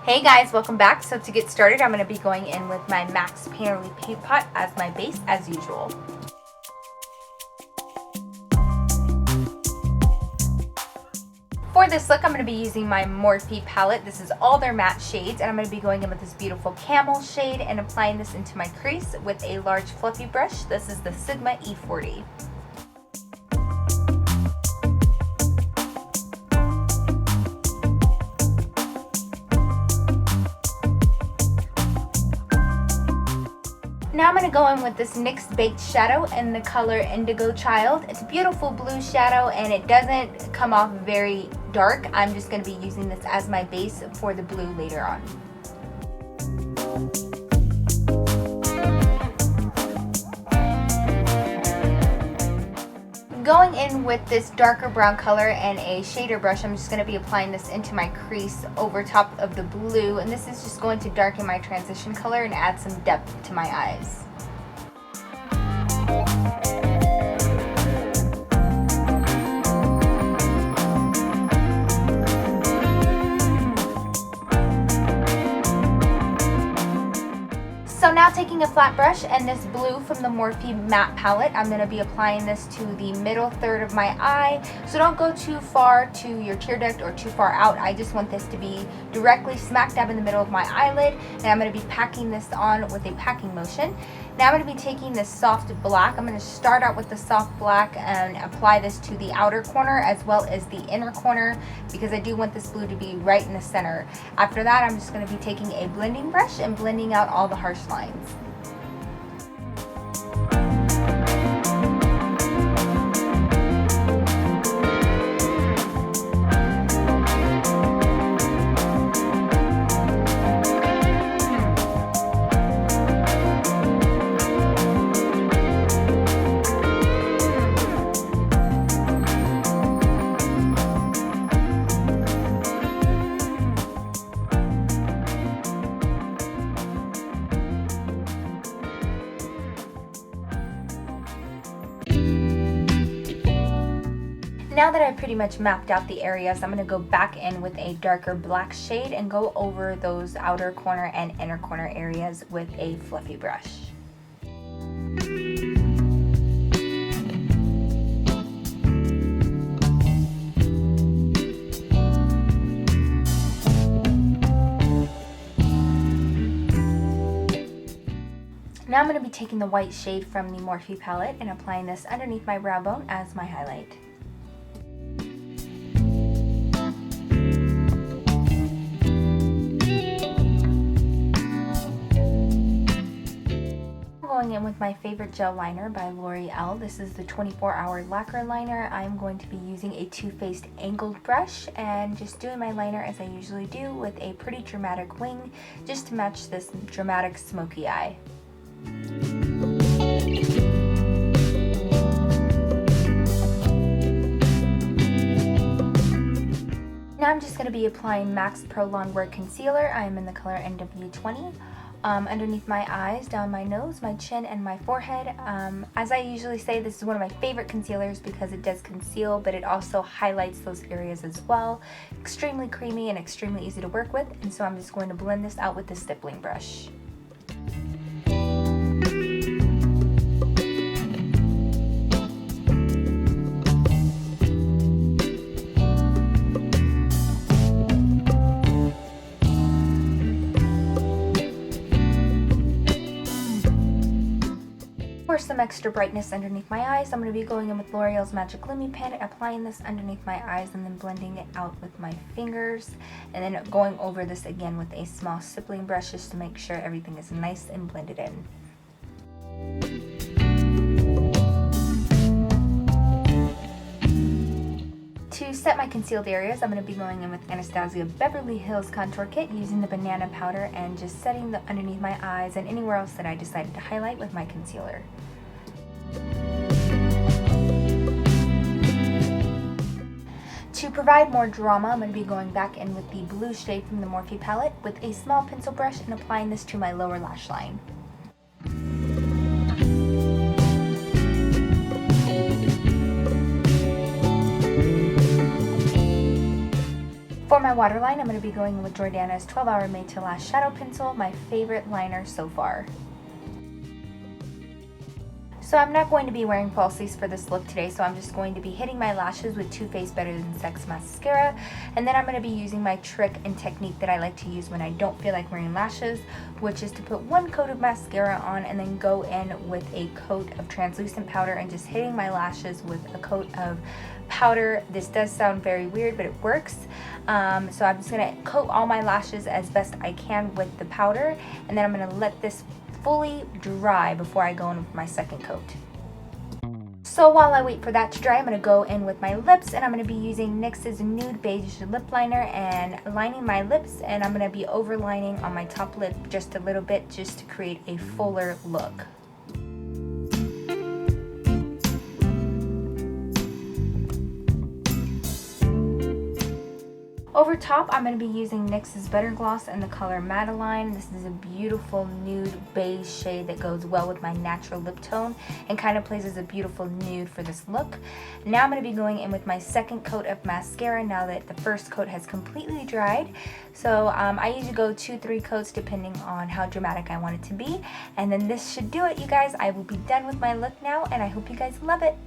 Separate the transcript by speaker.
Speaker 1: Hey guys, welcome back. So to get started, I'm going to be going in with my MAC's Painterly Paint Pot as my base as usual. For this look, I'm going to be using my Morphe palette. This is all their matte shades, and I'm going to be going in with this beautiful camel shade and applying this into my crease with a large fluffy brush. This is the Sigma E40. Now I'm going to go in with this NYX Beige shadow in the color Indigo Child. It's a beautiful blue shadow and it doesn't come off very dark. I'm just going to be using this as my base for the blue later on. Going in with this darker brown color and a shader brush, I'm just going to be applying this into my crease over top of the blue, and this is just going to darken my transition color and add some depth to my eyes. So now taking a flat brush and this blue from the Morphe matte palette, I'm going to be applying this to the middle third of my eye. So don't go too far to your tear duct or too far out. I just want this to be directly smack dab in the middle of my eyelid, and I'm going to be packing this on with a packing motion. Now I'm going to be taking this soft black. I'm going to start out with the soft black and apply this to the outer corner as well as the inner corner because I do want this blue to be right in the center. After that, I'm just going to be taking a blending brush and blending out all the harsh lines. Now that I've pretty much mapped out the areas, I'm going to go back in with a darker black shade and go over those outer corner and inner corner areas with a fluffy brush. Now I'm going to be taking the white shade from the Morphe palette and applying this underneath my brow bone as my highlight. Going in with my favorite gel liner by Loreal. This is the 24-hour lacquer liner. I'm going to be using a Too Faced angled brush and just doing my liner as I usually do with a pretty dramatic wing just to match this dramatic smoky eye. Now I'm just going to be applying MAC's Pro Longwear Concealer. I am in the color NW20. Underneath my eyes, down my nose, my chin, and my forehead. As I usually say, this is one of my favorite concealers because it does conceal, but it also highlights those areas as well. Extremely creamy and extremely easy to work with, and so I'm just going to blend this out with the stippling brush. For some extra brightness underneath my eyes, I'm going to be going in with L'Oreal's Magic Lumi Pen, applying this underneath my eyes and then blending it out with my fingers, and then going over this again with a small stippling brush just to make sure everything is nice and blended in. To set my concealed areas, I'm going to be going in with Anastasia Beverly Hills Contour Kit using the banana powder and just setting the underneath my eyes and anywhere else that I decided to highlight with my concealer. To provide more drama, I'm going to be going back in with the blue shade from the Morphe palette with a small pencil brush and applying this to my lower lash line. For my waterline, I'm going to be going with Jordana's 12 Hour Made to Last Shadow Pencil, my favorite liner so far. So I'm not going to be wearing falsies for this look today, so I'm just going to be hitting my lashes with Too Faced Better Than Sex Mascara, and then I'm going to be using my trick and technique that I like to use when I don't feel like wearing lashes, which is to put one coat of mascara on and then go in with a coat of translucent powder and just hitting my lashes with a coat of powder. This does sound very weird, but it works. So I'm just going to coat all my lashes as best I can with the powder, and then I'm going to let this fully dry before I go in with my second coat. So while I wait for that to dry, I'm going to go in with my lips, and I'm going to be using NYX's Nude Beige Lip Liner and lining my lips, and I'm going to be overlining on my top lip just a little bit just to create a fuller look. Over top, I'm going to be using NYX's Better Gloss in the color Madeleine. This is a beautiful nude beige shade that goes well with my natural lip tone and kind of plays as a beautiful nude for this look. Now I'm going to be going in with my second coat of mascara now that the first coat has completely dried. So I usually go 2-3 coats depending on how dramatic I want it to be. And then this should do it, you guys. I will be done with my look now, and I hope you guys love it.